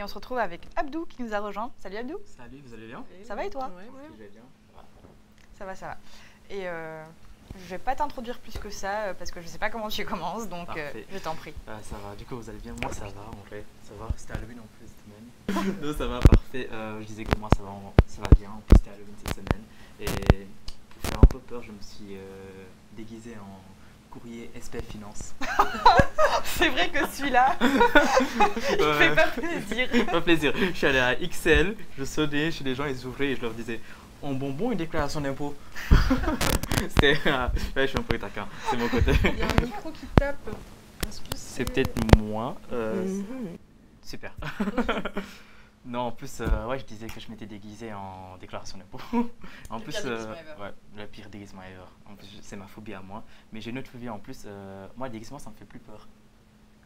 on se retrouve avec Abdou qui nous a rejoint. Salut Abdou. Salut, vous allez bien? Ça va et toi? Ouais. Je vais bien. Ça va, ça va. Et je vais pas t'introduire plus que ça parce que je sais pas comment tu commences, donc je t'en prie. Ça va, du coup vous allez bien? Moi ça va en fait, ça va. C'était Halloween en plus cette semaine. Non, ça va, parfait. Je disais que moi ça va bien, en plus c'était Halloween cette semaine. Et pour faire un peu peur, je me suis déguisé en courrier SPF Finance. C'est vrai que celui-là, il fait pas plaisir. Pas plaisir. Je suis allé à XL, je sonnais chez les gens, ils ouvraient et je leur disais en bonbon une déclaration d'impôt. C'était. Ouais, je suis un peu taquin, c'est mon côté. Il y a un micro qui tape. C'est peut-être moi. Super. Non, en plus, ouais, je disais que je m'étais déguisé en déclaration d'impôt. En plus, ouais, le pire déguisement ever. En plus, c'est ma phobie à moi. Mais j'ai une autre phobie en plus. Moi, le déguisement, ça me fait plus peur.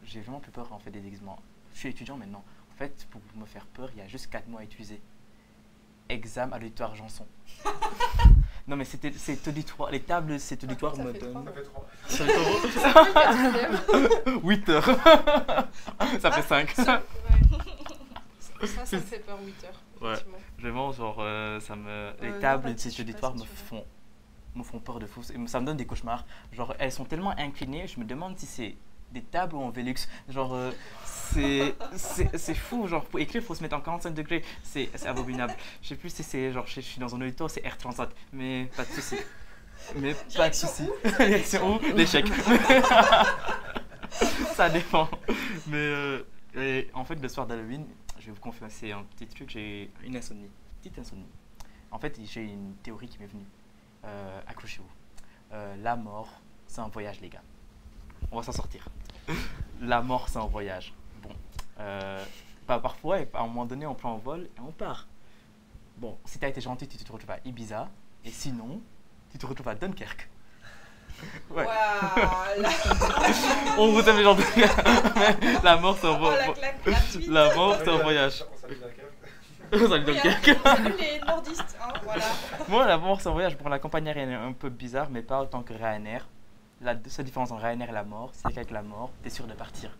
J'ai vraiment plus peur en fait des déguisements. Je suis étudiant maintenant. En fait, pour me faire peur, il y a juste 4 mots à utiliser. Examen, auditoire, Janson. Non, mais c'est auditoire. Les tables, c'est auditoire me donnent. Ça fait 3. Ça fait 3. 8 heures. Ça fait 5. Ça me fait peur 8 heures. Ouais, vraiment, genre, les tables, ces auditoires me font peur de fou. Ça me donne des cauchemars. Genre, elles sont tellement inclinées, je me demande si c'est des tables ou en Velux. Genre, c'est fou. Genre, pour écrire, il faut se mettre en 45 degrés. C'est abominable. Je sais plus si c'est, genre, je suis dans un auditoire, c'est R37. Mais pas de souci. Mais pas de souci. Direction où? L'échec. Ça dépend. Mais en fait, le soir d'Halloween, je vais vous confesser un petit truc, j'ai une insomnie, petite insomnie. En fait, j'ai une théorie qui m'est venue. Accrochez-vous. La mort, c'est un voyage, les gars. On va s'en sortir. La mort, c'est un voyage. Bon, parfois, à un moment donné, on prend un vol et on part. Bon, si tu as été gentil, tu te retrouves à Ibiza. Et sinon, tu te retrouves à Dunkerque. Ouais. Wow, On vous aime les gens de la mort, c'est un voyage. La mort, c'est un voyage. Salut les nordistes, hein, voilà. Moi, la mort, c'est un voyage. Bon, la compagnie aérienne est un peu bizarre, mais pas autant que Ryanair. La seule différence entre Ryanair et la mort, c'est qu'avec la mort, t'es sûr de partir.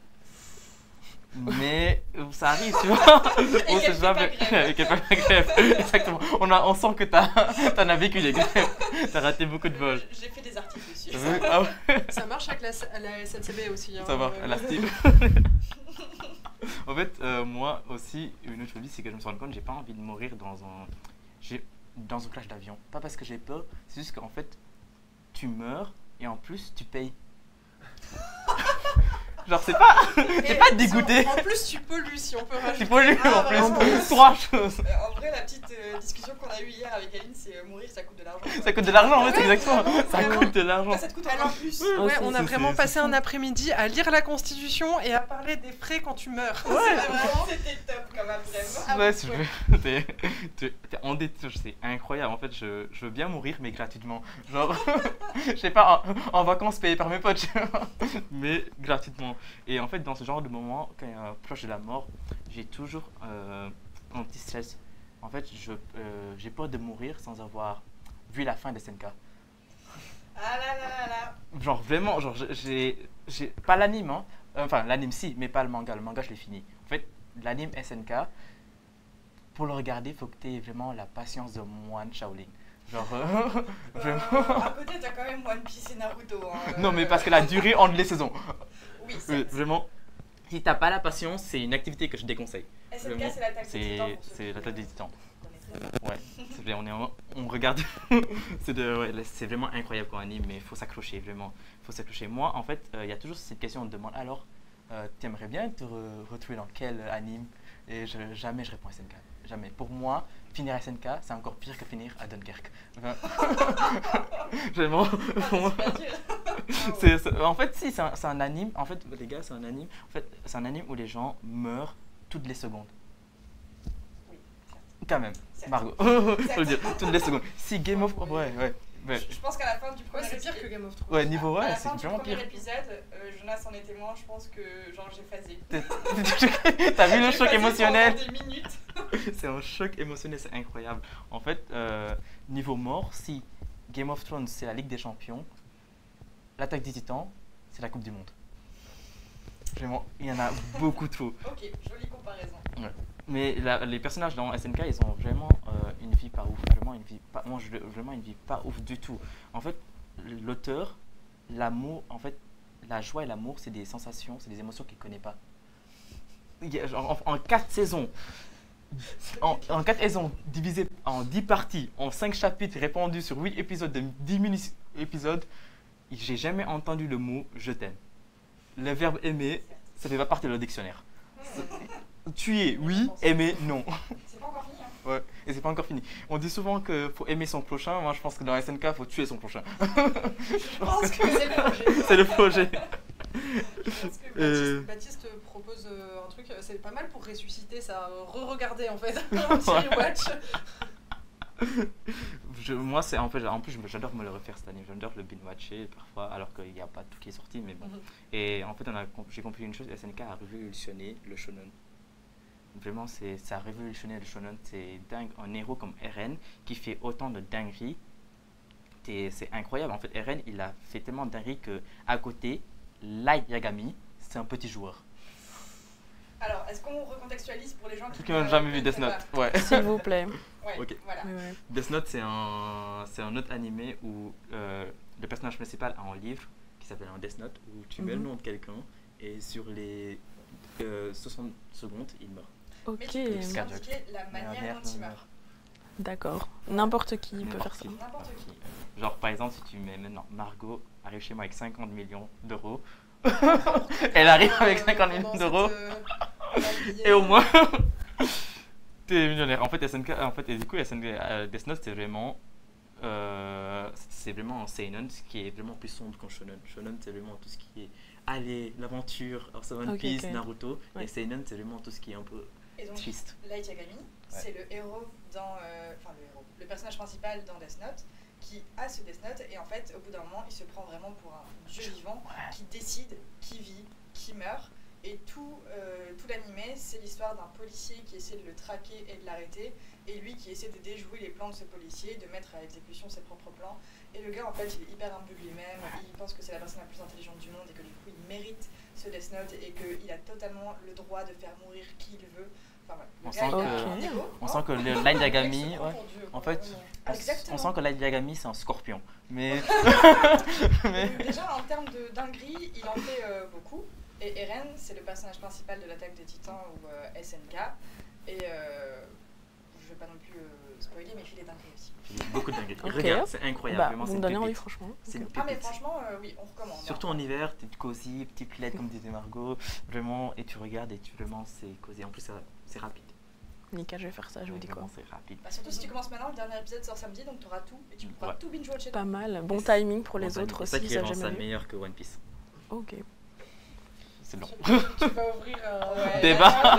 Mais ça arrive, tu vois. On sait jamais. Avec la grève. Exactement. On sent que t'en as vécu les grèves. T'as raté beaucoup de vols. J'ai fait des articles dessus. Ah ouais. Ça marche avec la SNCB aussi. Hein, ça marche, la Steve. En fait, moi aussi, une autre phobie, c'est que je me suis rendu compte que j'ai pas envie de mourir dans un crash d'avion. Pas parce que j'ai peur, c'est juste qu'en fait, tu meurs et en plus, tu payes. Genre, c'est pas dégoûté. En plus, tu pollues si on peut rajouter. Tu pollues en plus. 3 choses. En vrai, la petite discussion qu'on a eue hier avec Aline, c'est mourir, ça coûte de l'argent. Ça coûte de l'argent, ouais, c'est exactement. Ça vraiment. coûte de l'argent. Ça te coûte un plus. Ouais, on a vraiment passé un après-midi à lire la Constitution et à parler des frais quand tu meurs. Ouais, c'était top comme après. Ouais, t'es en détouche, c'est incroyable. En fait, je veux bien mourir, mais gratuitement. Genre, je sais pas, en vacances payées par mes potes, mais gratuitement. Et en fait, dans ce genre de moment, quand il y a proche de la mort, j'ai toujours un petit stress. En fait, j'ai peur de mourir sans avoir vu la fin de SNK. Ah là là là là. Genre vraiment, genre j'ai pas l'anime, hein. Enfin l'anime si, mais pas le manga. Le manga je l'ai fini. En fait, l'anime SNK, pour le regarder, il faut que tu aies vraiment la patience de moine Shaolin. Genre vraiment. À côté, t'as quand même One Piece et Naruto. Hein, Non, mais parce que la durée entre les saisons. Oui, vraiment. Si t'as pas la patience, c'est une activité que je déconseille. SNK, c'est l'attaque des titans. C'est l'attaque des titans. Ouais, c'est vrai, on regarde. C'est vraiment incroyable comme anime, mais il faut s'accrocher, vraiment. Il faut s'accrocher. Moi, en fait, il y a toujours cette question, on me demande alors, t'aimerais bien te retrouver dans quel anime? Et jamais je réponds à SNK. Jamais. Pour moi, finir à SNK, c'est encore pire que finir à Dunkerque. Enfin, vraiment. En fait, si, c'est un anime. En fait, les gars, c'est un anime. En fait, c'est un anime où les gens meurent toutes les secondes. Quand même, Margot, faut le dire, toutes les secondes. Si Game of Thrones, ouais. Je pense qu'à la fin du premier c'est pire que Game of Thrones. Ouais, niveau à la c'est fin du vraiment premier pire. épisode, Jonas en est témoin, je pense que genre j'ai phasé. T'as vu le choc émotionnel? Des minutes. C'est un choc émotionnel, c'est incroyable. En fait, niveau mort, si Game of Thrones c'est la Ligue des Champions, l'Attaque des Titans, c'est la Coupe du Monde. Vraiment, il y en a beaucoup trop. Ok, jolie comparaison. Ouais. Mais les personnages dans SNK, ils ont vraiment une vie pas ouf. Vraiment une vie pas ouf du tout. En fait, l'auteur, l'amour, en fait, la joie et l'amour, c'est des sensations, c'est des émotions qu'il ne connaît pas. En 4 saisons, en 4 saisons, divisées en 10 parties, en 5 chapitres répandus sur 8 épisodes de 10 mini-épisodes, j'ai jamais entendu le mot « je t'aime ». Le verbe « aimer », ça ne fait pas partie de leur dictionnaire. Tuer, oui, aimer, non. C'est pas encore fini, hein. Ouais, et c'est pas encore fini. On dit souvent qu'il faut aimer son prochain. Moi, je pense que dans SNK, il faut tuer son prochain. Je pense que c'est le projet. C'est le projet. Je pense que Baptiste propose un truc, c'est pas mal pour ressusciter, ça, re-regarder en fait, un petit rewatch. Moi, c'est en plus, j'adore me le refaire cette année. J'adore le binge-watcher parfois, alors qu'il n'y a pas tout qui est sorti, mais bon. Et en fait, j'ai compris une chose, SNK a révolutionné le shonen. Vraiment, ça a révolutionné le shonen. C'est dingue. Un héros comme Eren qui fait autant de dingueries, c'est incroyable. En fait, Eren, il a fait tellement de dingueries qu'à côté, Light Yagami, c'est un petit joueur. Alors, est-ce qu'on recontextualise pour les gens qui n'ont jamais vu Death Note? Ouais. S'il vous plaît. Ouais, ok. Voilà. Ouais. Death Note, c'est un autre animé où le personnage principal a un livre qui s'appelle un Death Note où tu mets le nom de quelqu'un et sur les 60 secondes, il meurt. Ok. Mais tu peux aussi indiquer la manière dont il meurt. D'accord. N'importe qui peut faire ça. N'importe qui. Genre, par exemple, si tu mets maintenant Margot arrive chez moi avec 50 millions d'euros. Elle arrive avec 50 millions d'euros. Et au moins, t'es millionnaire. En fait, SNK, et du coup, Death Note, c'est vraiment un seinen, ce qui est vraiment plus sombre qu'un shonen. Shonen, c'est vraiment tout ce qui est l'aventure, One Piece, Naruto. Ouais. Et seinen, c'est vraiment tout ce qui est un peu triste. Light Yagami, c'est le héros dans, le personnage principal dans Death Note, qui a ce Death Note, et en fait, au bout d'un moment, il se prend vraiment pour un dieu vivant qui décide qui vit, qui meurt. Et tout l'animé, c'est l'histoire d'un policier qui essaie de le traquer et de l'arrêter, et lui qui essaie de déjouer les plans de ce policier, de mettre à exécution ses propres plans. Et le gars, en fait, il est hyper imbu de lui-même, il pense que c'est la personne la plus intelligente du monde, et que du coup, il mérite ce Death Note, et qu'il a totalement le droit de faire mourir qui il veut. Enfin, ouais. On sent que le Light Yagami, en fait, on sent que Light Yagami, c'est un scorpion. Mais... Déjà, en termes de dinguerie, il en fait beaucoup. Et Eren, c'est le personnage principal de l'attaque des Titans ou SNK. Et je vais pas non plus spoiler, mais il fait des dingueries aussi. Il fait beaucoup de dingueries. Okay. Regarde, c'est incroyable. Vous me donnez envie, franchement. C'est mais franchement, oui, on recommande. Surtout en hiver, t'es cosy, petit pilette comme disait Margot. Vraiment, et tu regardes et vraiment, c'est cosy. En plus, c'est rapide. Nickel, je vais faire ça, je vous dis quoi. C'est rapide. Bah, surtout si tu commences maintenant, le dernier épisode sort samedi, donc tu auras tout et tu pourras tout binge-watcher. Pas mal, bon timing pour les autres aussi. C'est ça qui rend ça meilleur que One Piece. Ok. C'est long. Tu vas ouvrir un débat.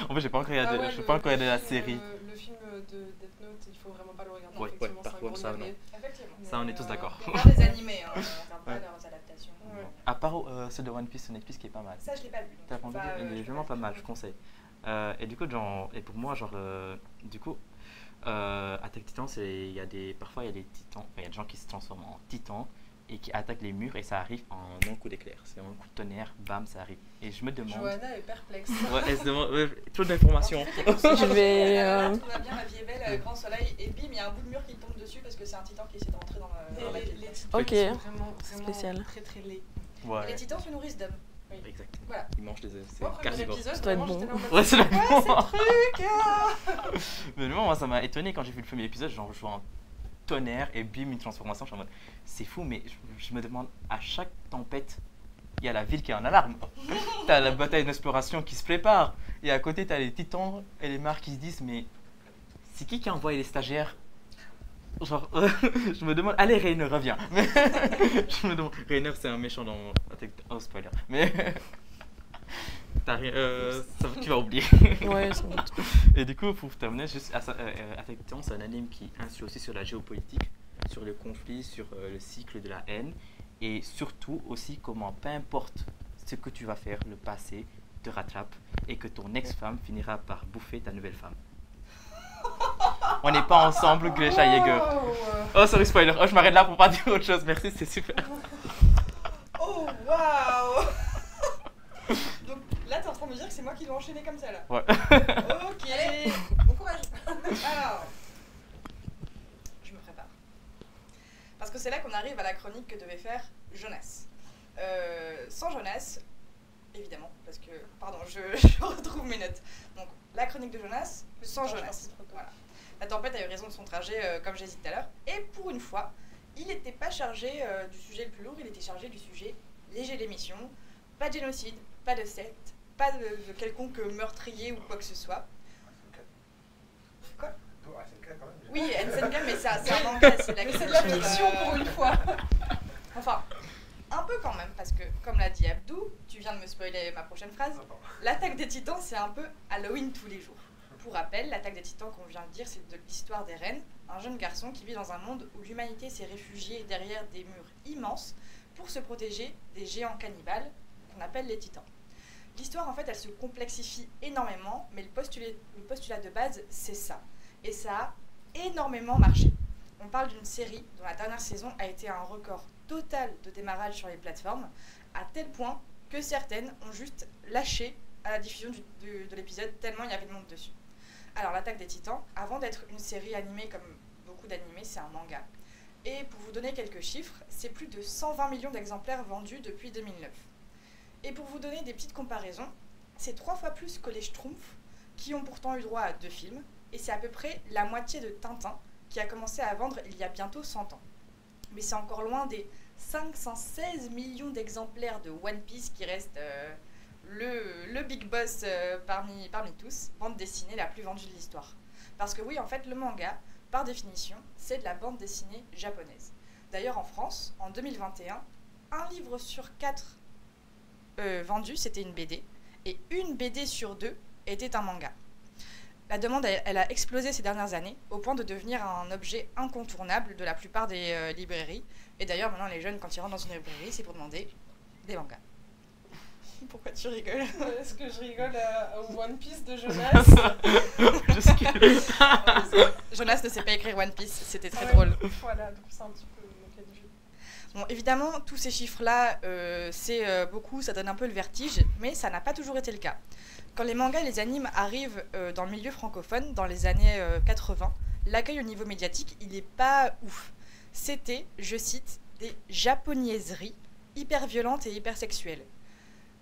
En fait, j'ai pas encore regardé la série. Le film de Death Note, il faut vraiment pas le regarder. Ouais, par contre, ça, non. Ça, on est tous d'accord. On regarde les animés, on regarde pas leurs adaptations. À part ceux de One Piece sur Netflix qui est pas mal. Ça, je l'ai pas vu. T'as pas vu? Il est vraiment pas mal, je conseille. Et du coup, et pour moi, Attaque Titan, parfois il y a des titans, il y a des gens qui se transforment en titans et qui attaquent les murs et ça arrive en un coup d'éclair. C'est un coup de tonnerre, bam, ça arrive. Et je me demande. Johanna est perplexe. Ouais, elle se demande, trop d'informations. Je vais. On a bien la vie est belle, grand soleil, et bim, il y a un bout de mur qui tombe dessus parce que c'est un titan qui essaie de rentrer dans la les titans ok, sont vraiment spécial. Très très laids. Ouais. Les titans se nourrissent d'hommes. Oui. Exactement. Voilà. Ils mangent des carnivores. Ça doit être bon. Ouais, c'est truc. Mais moi, ça m'a étonné quand j'ai vu le premier épisode. Genre, je vois un tonnerre et bim, une transformation. Je suis en mode, c'est fou, mais je me demande, à chaque tempête, il y a la ville qui est en alarme. T'as la bataille d'exploration qui se prépare. Et à côté, t'as les titans et les mares qui se disent, mais c'est qui a envoyé les stagiaires? Genre, je me demande, allez Rainer, reviens. Mais je me demande, Rainer c'est un méchant dans... Oh, spoiler. Mais tu vas oublier. Ouais, sans doute. Et du coup, pour terminer, juste Attaque Titan, c'est un anime qui insulte aussi sur la géopolitique, sur le conflit, sur le cycle de la haine, et surtout aussi comment, peu importe ce que tu vas faire, le passé te rattrape et que ton ex-femme finira par bouffer ta nouvelle femme. On n'est pas ensemble, Gretchen Jäger. Oh, sorry, spoiler. Oh, je m'arrête là pour pas dire autre chose. Merci, c'est super. Oh, Waouh. Donc là, t'es en train de me dire que c'est moi qui dois enchaîner comme ça, là. Ouais. Ok. Allez, bon courage. Alors, je me prépare. Parce que c'est là qu'on arrive à la chronique que devait faire Jonas. Sans Jonas, évidemment, parce que... Pardon, je retrouve mes notes. Donc, la chronique de Jonas, sans Jonas. Voilà. La tempête a eu raison de son trajet, comme j'ai dit tout à l'heure. Et pour une fois, il n'était pas chargé du sujet le plus lourd, il était chargé du sujet léger d'émission. Pas de génocide, pas de secte, pas de quelconque meurtrier ou quoi que ce soit. Quoi? Oui, SNK, mais c'est un manga, c'est de la fiction pour une fois. Enfin, un peu quand même, parce que, comme l'a dit Abdou, tu viens de me spoiler ma prochaine phrase, l'attaque des titans, c'est un peu Halloween tous les jours. Pour rappel, l'attaque des titans qu'on vient de dire, c'est de l'histoire d'Eren, un jeune garçon qui vit dans un monde où l'humanité s'est réfugiée derrière des murs immenses pour se protéger des géants cannibales qu'on appelle les titans. L'histoire, en fait, elle se complexifie énormément, mais le postulat de base, c'est ça. Et ça a énormément marché. On parle d'une série dont la dernière saison a été un record total de démarrage sur les plateformes, à tel point que certaines ont juste lâché à la diffusion de l'épisode, tellement il y avait de monde dessus. Alors, l'Attaque des Titans, avant d'être une série animée comme beaucoup d'animés, c'est un manga. Et pour vous donner quelques chiffres, c'est plus de 120 millions d'exemplaires vendus depuis 2009. Et pour vous donner des petites comparaisons, c'est 3 fois plus que les Schtroumpfs, qui ont pourtant eu droit à 2 films, et c'est à peu près la moitié de Tintin, qui a commencé à vendre il y a bientôt 100 ans. Mais c'est encore loin des 516 millions d'exemplaires de One Piece qui reste le big boss parmi tous, bande dessinée la plus vendue de l'histoire. Parce que oui, en fait, le manga, par définition, c'est de la bande dessinée japonaise. D'ailleurs, en France, en 2021, un livre sur 4 vendu, c'était une BD, et une BD sur 2 était un manga. La demande, elle a explosé ces dernières années, au point de devenir un objet incontournable de la plupart des librairies. Et d'ailleurs, maintenant, les jeunes, quand ils rentrent dans une librairie, c'est pour demander des mangas. Pourquoi tu rigoles? Est-ce que je rigole au One Piece de Jonas? Jonas ne sait pas écrire One Piece, c'était très drôle. Voilà, donc c'est un petit peu le cas du jeu. Bon, évidemment, tous ces chiffres-là, c'est beaucoup, ça donne un peu le vertige, mais ça n'a pas toujours été le cas. Quand les mangas et les animes arrivent dans le milieu francophone, dans les années 80, l'accueil au niveau médiatique, il n'est pas ouf. C'était, je cite, des japoniaiseries hyper violentes et hyper sexuelles.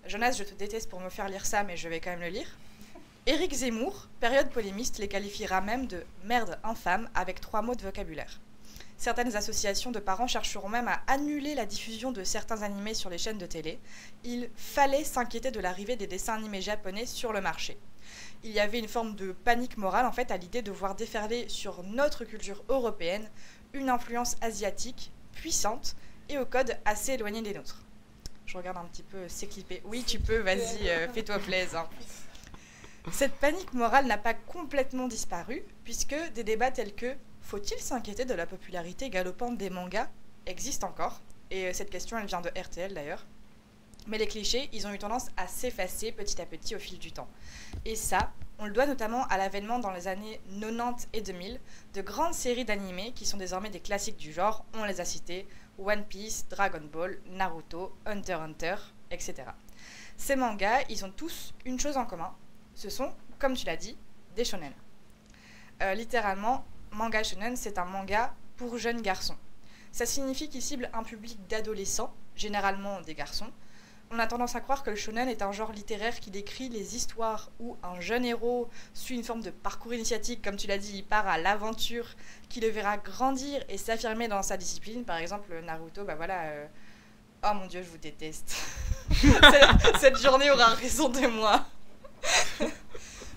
Jonas, je te déteste pour me faire lire ça, mais je vais quand même le lire. Éric Zemmour, période polémiste, les qualifiera même de « merde infâme » avec 3 mots de vocabulaire. Certaines associations de parents chercheront même à annuler la diffusion de certains animés sur les chaînes de télé. Il fallait s'inquiéter de l'arrivée des dessins animés japonais sur le marché. Il y avait une forme de panique morale en fait à l'idée de voir déferler sur notre culture européenne une influence asiatique puissante et au code assez éloigné des nôtres. Je regarde un petit peu s'éclipper. Oui, tu peux, vas-y, fais-toi plaisir. Hein. Cette panique morale n'a pas complètement disparu, puisque des débats tels que « faut-il s'inquiéter de la popularité galopante des mangas ?» existent encore, et cette question, elle vient de RTL d'ailleurs. Mais les clichés, ils ont eu tendance à s'effacer petit à petit au fil du temps. Et ça, on le doit notamment à l'avènement dans les années 90 et 2000 de grandes séries d'animés qui sont désormais des classiques du genre, on les a cités, One Piece, Dragon Ball, Naruto, Hunter x Hunter, etc. Ces mangas, ils ont tous une chose en commun, ce sont, comme tu l'as dit, des shonen. Littéralement, manga shonen, c'est un manga pour jeunes garçons. Ça signifie qu'il cible un public d'adolescents, généralement des garçons. On a tendance à croire que le shonen est un genre littéraire qui décrit les histoires où un jeune héros suit une forme de parcours initiatique, comme tu l'as dit, il part à l'aventure, qui le verra grandir et s'affirmer dans sa discipline. Par exemple, Naruto, bah voilà... Oh mon Dieu, je vous déteste. Cette journée aura raison de moi.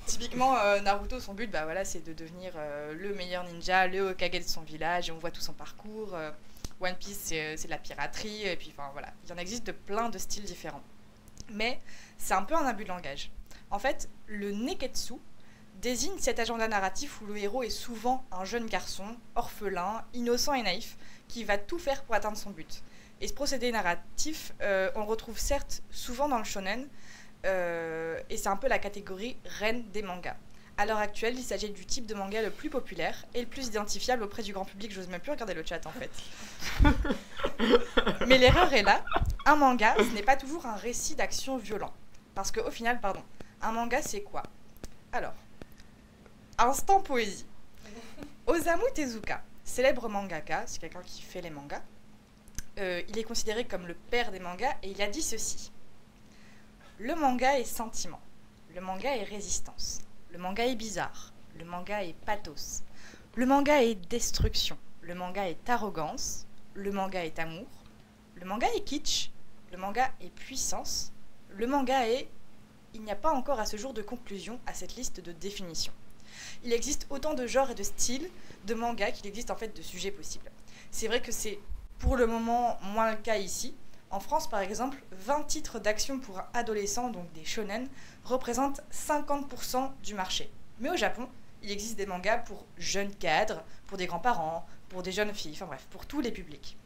Typiquement, Naruto, son but, bah voilà, c'est de devenir le meilleur ninja, le Hokage de son village, et on voit tout son parcours. One Piece, c'est de la piraterie, et puis enfin voilà, il y en existe de plein de styles différents. Mais c'est un peu un abus de langage. En fait, le neketsu désigne cet agenda narratif où le héros est souvent un jeune garçon, orphelin, innocent et naïf, qui va tout faire pour atteindre son but. Et ce procédé narratif, on le retrouve certes souvent dans le shonen, et c'est un peu la catégorie reine des mangas. À l'heure actuelle, il s'agit du type de manga le plus populaire et le plus identifiable auprès du grand public. J'ose même plus regarder le chat en fait. Mais l'erreur est là, un manga, ce n'est pas toujours un récit d'action violent. Parce qu'au final, un manga, c'est quoi? Alors, instant poésie. Osamu Tezuka, célèbre mangaka, c'est quelqu'un qui fait les mangas. Il est considéré comme le père des mangas et il a dit ceci. Le manga est sentiment, le manga est résistance, le manga est bizarre, le manga est pathos, le manga est destruction, le manga est arrogance, le manga est amour, le manga est kitsch, le manga est puissance, le manga est... Il n'y a pas encore à ce jour de conclusion à cette liste de définitions. Il existe autant de genres et de styles de manga qu'il existe en fait de sujets possibles. C'est vrai que c'est pour le moment moins le cas ici. En France, par exemple, 20 titres d'action pour adolescents, donc des shonen, représentent 50% du marché. Mais au Japon, il existe des mangas pour jeunes cadres, pour des grands-parents, pour des jeunes filles, enfin bref, pour tous les publics.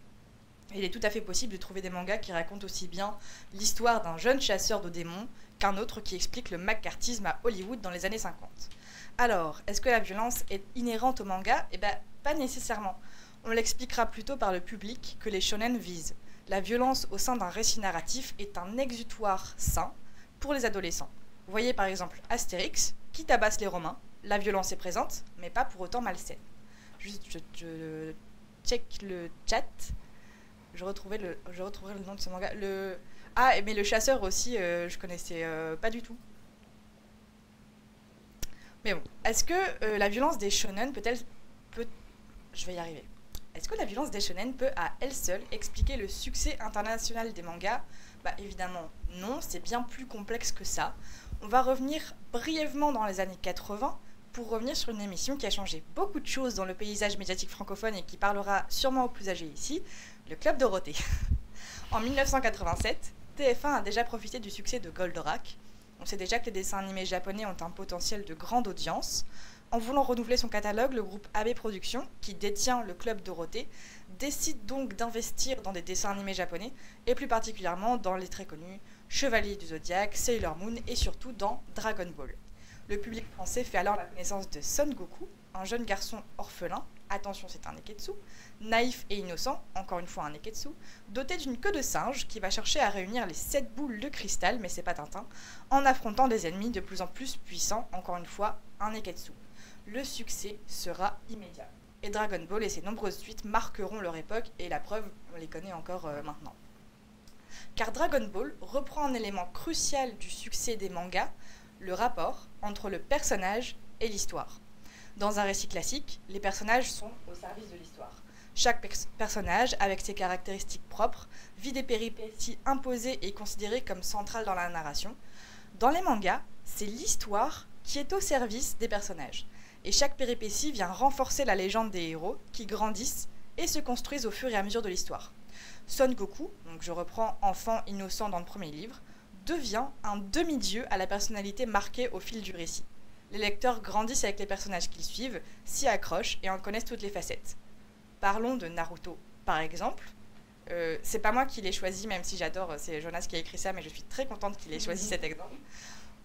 Et il est tout à fait possible de trouver des mangas qui racontent aussi bien l'histoire d'un jeune chasseur de démons qu'un autre qui explique le macartisme à Hollywood dans les années 50. Alors, est-ce que la violence est inhérente au manga? Eh bien, pas nécessairement. On l'expliquera plutôt par le public que les shonen visent. La violence au sein d'un récit narratif est un exutoire sain pour les adolescents. Vous voyez par exemple Astérix, qui tabasse les Romains. La violence est présente, mais pas pour autant malsaine. Juste, je check le chat. Je retrouverai le nom de ce manga. Ah, mais le chasseur aussi, je connaissais pas du tout. Mais bon, est-ce que la violence des shonen Je vais y arriver. Est-ce que la violence des shonen peut à elle seule expliquer le succès international des mangas? Bah évidemment non, c'est bien plus complexe que ça. On va revenir brièvement dans les années 80 pour revenir sur une émission qui a changé beaucoup de choses dans le paysage médiatique francophone et qui parlera sûrement aux plus âgés ici, le Club Dorothée. En 1987, TF1 a déjà profité du succès de Goldorak. On sait déjà que les dessins animés japonais ont un potentiel de grande audience. En voulant renouveler son catalogue, le groupe AB Productions, qui détient le Club Dorothée, décide donc d'investir dans des dessins animés japonais, et plus particulièrement dans les très connus Chevalier du Zodiaque, Sailor Moon et surtout dans Dragon Ball. Le public français fait alors la connaissance de Son Goku, un jeune garçon orphelin, attention c'est un neketsu, naïf et innocent, encore une fois un neketsu, doté d'une queue de singe qui va chercher à réunir les 7 boules de cristal, mais c'est pas Tintin, en affrontant des ennemis de plus en plus puissants, encore une fois un neketsu. Le succès sera immédiat. Et Dragon Ball et ses nombreuses suites marqueront leur époque, et la preuve, on les connaît encore maintenant. Car Dragon Ball reprend un élément crucial du succès des mangas, le rapport entre le personnage et l'histoire. Dans un récit classique, les personnages sont au service de l'histoire. Chaque personnage, avec ses caractéristiques propres, vit des péripéties imposées et considérées comme centrales dans la narration. Dans les mangas, c'est l'histoire qui est au service des personnages. Et chaque péripétie vient renforcer la légende des héros qui grandissent et se construisent au fur et à mesure de l'histoire. Son Goku, donc je reprends enfant innocent dans le premier livre, devient un demi-dieu à la personnalité marquée au fil du récit. Les lecteurs grandissent avec les personnages qu'ils suivent, s'y accrochent et en connaissent toutes les facettes. Parlons de Naruto, par exemple. C'est pas moi qui l'ai choisi, même si j'adore, c'est Jonas qui a écrit ça, mais je suis très contente qu'il ait choisi cet exemple.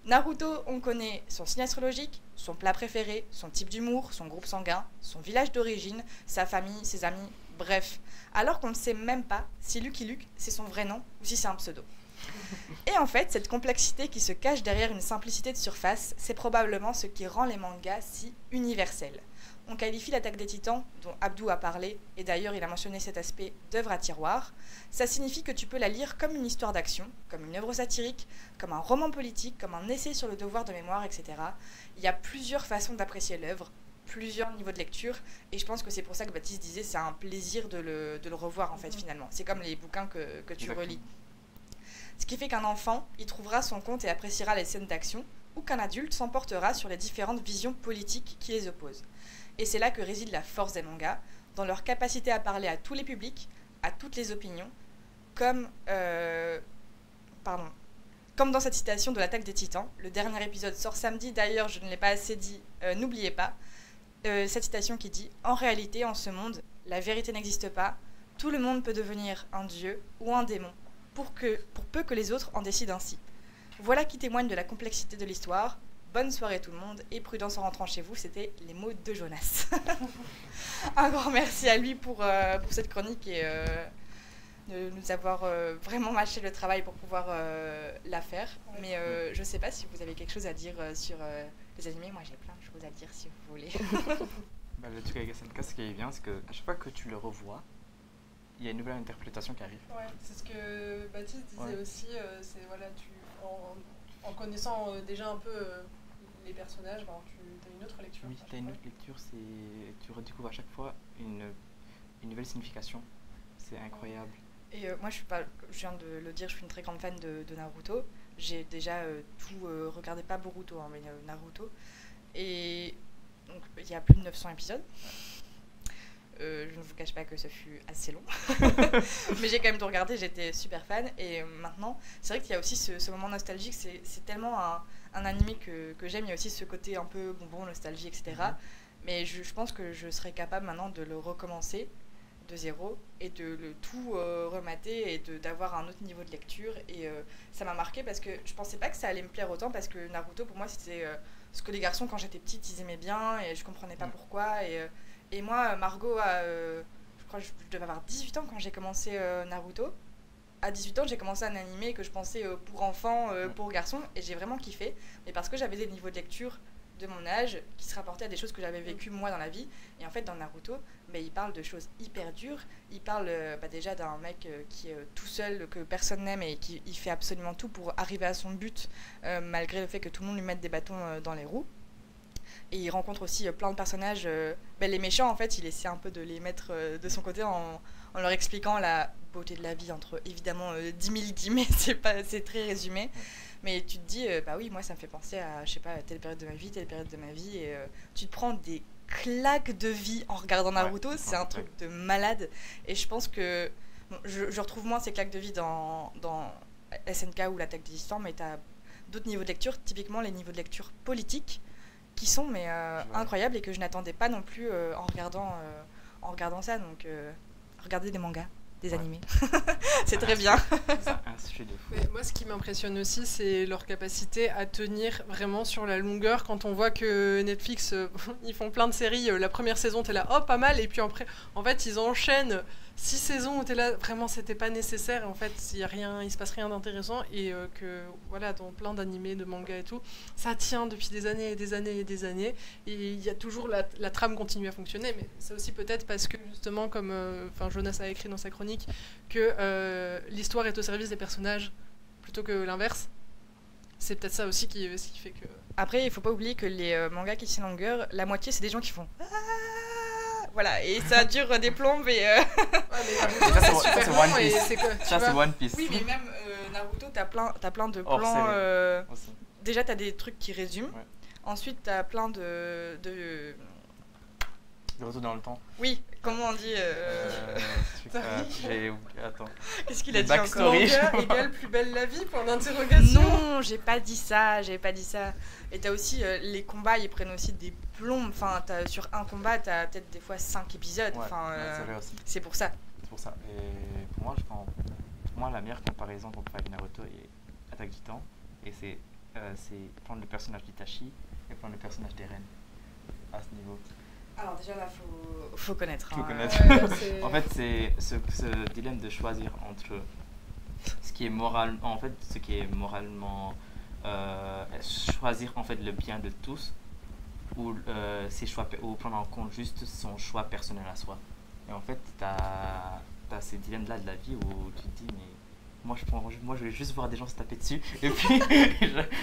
Naruto, on connaît son signe astrologique, son plat préféré, son type d'humour, son groupe sanguin, son village d'origine, sa famille, ses amis, bref. Alors qu'on ne sait même pas si Lucky Luke, c'est son vrai nom ou si c'est un pseudo. Et en fait, cette complexité qui se cache derrière une simplicité de surface, c'est probablement ce qui rend les mangas si universels. On qualifie l'Attaque des Titans, dont Abdou a parlé, et d'ailleurs il a mentionné cet aspect d'œuvre à tiroir. Ça signifie que tu peux la lire comme une histoire d'action, comme une œuvre satirique, comme un roman politique, comme un essai sur le devoir de mémoire, etc. Il y a plusieurs façons d'apprécier l'œuvre, plusieurs niveaux de lecture, et je pense que c'est pour ça que Baptiste disait c'est un plaisir de le revoir en fait finalement. C'est comme les bouquins que tu relis. Ce qui fait qu'un enfant y trouvera son compte et appréciera les scènes d'action, ou qu'un adulte s'emportera sur les différentes visions politiques qui les opposent. Et c'est là que réside la force des mangas, dans leur capacité à parler à tous les publics, à toutes les opinions, comme dans cette citation de l'Attaque des Titans. Le dernier épisode sort samedi, d'ailleurs je ne l'ai pas assez dit, n'oubliez pas. Cette citation qui dit « En réalité, en ce monde, la vérité n'existe pas, tout le monde peut devenir un dieu ou un démon, pour peu que les autres en décident ainsi. » Voilà qui témoigne de la complexité de l'histoire. Bonne soirée tout le monde et prudence en rentrant chez vous, c'était les mots de Jonas. Un grand merci à lui pour cette chronique et de nous avoir vraiment mâché le travail pour pouvoir la faire. Mais je sais pas si vous avez quelque chose à dire sur les animés. Moi, j'ai plein de choses à dire si vous voulez. Le truc avec SNK, ce qui est bien, c'est qu'à chaque fois que tu le revois, il y a une nouvelle interprétation qui arrive. Ouais, c'est ce que Baptiste disait aussi. C'est voilà, en connaissant déjà un peu les personnages, tu as une autre lecture. Oui, tu as une autre lecture. Tu redécouvres à chaque fois une nouvelle signification. C'est incroyable. Et moi, je viens de le dire, je suis une très grande fan de Naruto. J'ai déjà tout regardé, pas Boruto, mais Naruto. Et donc, il y a plus de 900 épisodes. Je ne vous cache pas que ce fut assez long. Mais j'ai quand même tout regardé, j'étais super fan. Et maintenant, c'est vrai qu'il y a aussi ce moment nostalgique. C'est tellement un animé que j'aime. Il y a aussi ce côté un peu bonbon, nostalgie, etc. Mais je pense que je serais capable maintenant de le recommencer de zéro et de le tout remater et d'avoir un autre niveau de lecture. Et ça m'a marqué parce que je pensais pas que ça allait me plaire autant, parce que Naruto, pour moi, c'était ce que les garçons, quand j'étais petite, ils aimaient bien et je comprenais pas pourquoi. Et moi, Margot, je crois que je devais avoir 18 ans quand j'ai commencé Naruto. À 18 ans, j'ai commencé un animé que je pensais pour enfants, pour garçons, et j'ai vraiment kiffé. Mais parce que j'avais des niveaux de lecture de mon âge qui se rapportaient à des choses que j'avais vécues moi dans la vie. Et en fait, dans Naruto, il parle de choses hyper dures. Il parle déjà d'un mec qui est tout seul, que personne n'aime, et qui il fait absolument tout pour arriver à son but, malgré le fait que tout le monde lui mette des bâtons dans les roues. Et il rencontre aussi plein de personnages. Les méchants, en fait, il essaie un peu de les mettre de son côté en leur expliquant la beauté de la vie, entre évidemment 10 000 guillemets, c'est très résumé. Mais tu te dis, oui, moi ça me fait penser à, je sais pas, telle période de ma vie, telle période de ma vie. Et tu te prends des claques de vie en regardant Naruto, c'est un truc de malade. Et je pense que je retrouve moins ces claques de vie dans SNK ou l'Attaque des Titans, mais tu as d'autres niveaux de lecture, typiquement les niveaux de lecture politiques, qui sont incroyables et que je n'attendais pas non plus en regardant ça. Donc regardez des mangas, des animés, c'est très bien. C'est un sujet de fou. Mais moi, ce qui m'impressionne aussi, c'est leur capacité à tenir vraiment sur la longueur. Quand on voit que Netflix, ils font plein de séries, la première saison, t'es là, oh, pas mal, et puis après, en fait, ils enchaînent 6 saisons où t'es là, vraiment, c'était pas nécessaire, et en fait, il se passe rien d'intéressant, et que, voilà, dans plein d'animés, de mangas et tout, ça tient depuis des années et des années et des années, et il y a toujours, la trame continue à fonctionner, mais c'est aussi peut-être parce que, justement, comme Jonas a écrit dans sa chronique, que l'histoire est au service des personnages, plutôt que l'inverse. C'est peut-être ça aussi qui fait que... Après, il faut pas oublier que les mangas qui tiennent longueur, la moitié, c'est des gens qui font... Voilà, et ça dure des plombes et... Ouais, mais Naruto, c'est One Piece. Ça, c'est One Piece. Oui, mais même Naruto, t'as plein de plans... Déjà, t'as des trucs qui résument. Ouais. Ensuite, t'as plein de retour dans le temps. Oui, comment on dit j'ai oublié, attends. Qu'est-ce qu'il a dit encore? Égale plus belle la vie, point d'interrogation. Non, j'ai pas dit ça. Et t'as aussi les combats, ils prennent aussi des plombes. Enfin, sur un combat, t'as peut-être des fois 5 épisodes. Ouais, c'est vrai aussi. C'est pour ça. Et pour moi, la meilleure comparaison qu'on peut faire avec Naruto et Attaque des Titans, et c'est prendre le personnage d'Itachi et prendre le personnage d'Eren à ce niveau. Alors déjà là, faut connaître. Ouais, en fait, c'est ce dilemme de choisir entre ce qui est moralement choisir en fait le bien de tous, ou ses choix, ou prendre en compte juste son choix personnel à soi. Et en fait, t'as ces dilemmes là de la vie où tu te dis mais moi je vais juste voir des gens se taper dessus et puis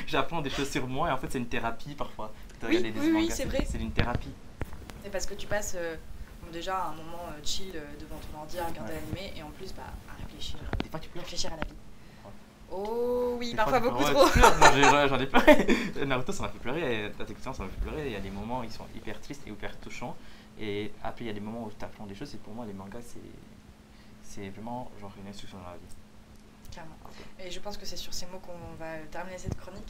j'apprends des choses sur moi, et en fait c'est une thérapie parfois. Oui, c'est vrai. C'est une thérapie. C'est parce que tu passes déjà un moment chill devant ton ordi à regarder l'animé, et en plus à réfléchir. Des fois tu pleures. Réfléchir à la vie. Oh oui, des parfois beaucoup trop. Moi j'en ai pleuré. Naruto ça m'a fait pleurer, Attaque des Titans ça m'a fait pleurer. Il y a des moments où ils sont hyper tristes et hyper touchants, et après il y a des moments où tu apprends des choses, et pour moi les mangas c'est vraiment genre une instruction dans la vie. Clairement. Et je pense que c'est sur ces mots qu'on va terminer cette chronique.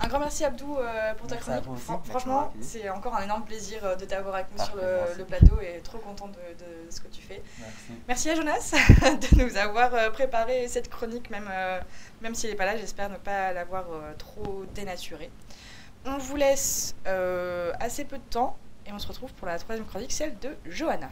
Un grand merci Abdou pour ta chronique. Franchement, c'est encore un énorme plaisir de t'avoir avec nous sur le plateau, et trop contente de ce que tu fais. Merci à Jonas de nous avoir préparé cette chronique, même s'il n'est pas là, j'espère ne pas l'avoir trop dénaturé. On vous laisse assez peu de temps, et on se retrouve pour la troisième chronique, celle de Johanna.